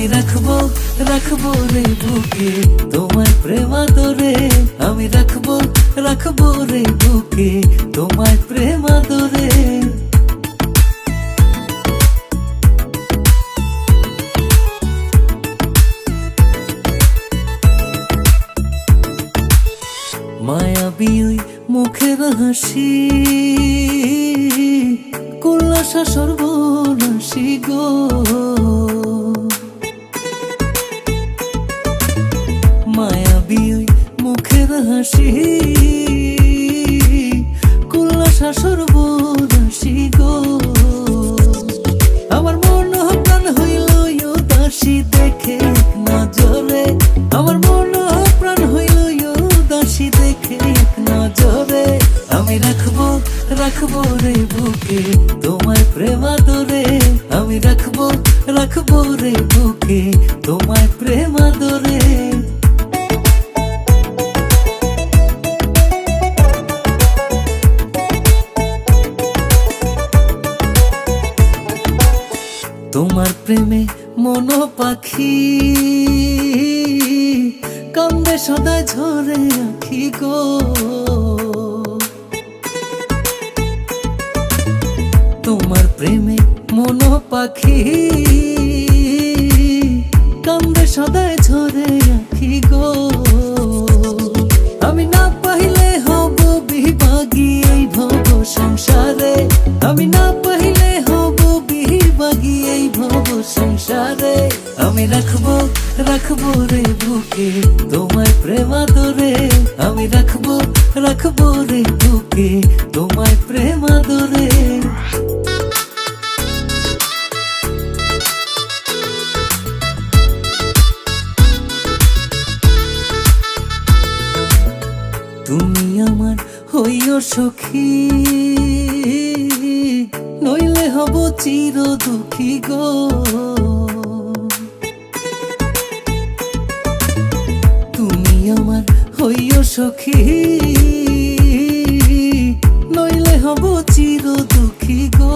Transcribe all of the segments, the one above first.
আমি রাখবো রাখবো রে বুকে তোমায় প্রেম আদরে, আমি রাখবো রাখবো রে বুকে তোমায় প্রেম আদরে। মায়াবী ওই মুখের হাসি কুল্লাসা সর্বনাশী গো, মায়াবী ওই মুখের হাসি কুল্লাসা সর্বনাশী গো। আমার মন প্রাণ হইল উদাসী দেখে এক নজরে, আমার মন প্রাণ হইল উদাসী দেখে এক নজরে। আমি রাখবো রাখবো রে বুকে তোমায় প্রেম আদরে, আমি রাখবো রাখবো রে বুকে তোমায় প্রেম আদরে। তোমার প্রেমে মন পাখি কান্দে সদায় ঝরে আখি গো, তোমার প্রেমে মন পাখি কান্দে সদায় ঝরে আখি গো। আমি না পাইলে হব বিভাগী এই ভব সংসারে, আমি না পাইলে হব বিভাগী এই ভব সংসারে। আমি রাখবো রাখবো রে বুকে তোমায় প্রেম আদরে, আমি রাখবো রাখবো রে বুকে তোমায় প্রেম আদরে। তুমি আমার হইও সখী নইলে হব চির দুঃখী গো, তুমি আমার হইও সখী নইলে হব চির দুঃখী গো।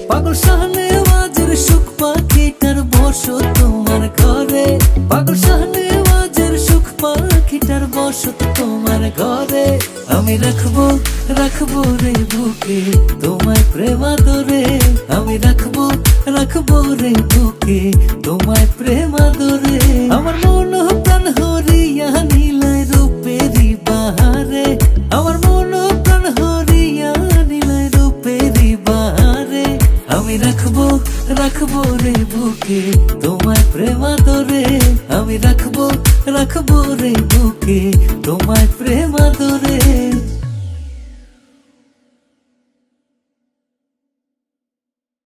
পাগল শাহনে আওয়াজের সুখ পাখিটার বসত তোমার ঘরে, পাগল শাহনে আওয়াজের সুখ পাখিটার বসত তোমার ঘরে। আমি রাখবো রাখবো রে বুকে তোমায় প্রেম আদরে, আমি রাখবো রাখবো রে বুকে তোমায় প্রেম আদরে। আমার মন প্রাণ হরিয়া নীলায় রূপেরি বাহারে, আমার মন প্রাণ হরিয়া নীলায় রূপেরি বাহারে। আমি রাখবো রাখবো রে বুকে তোমায় প্রেম আদরে, আমি রাখবো রাখবো রে বুকে তোমায় প্রেম আদরে।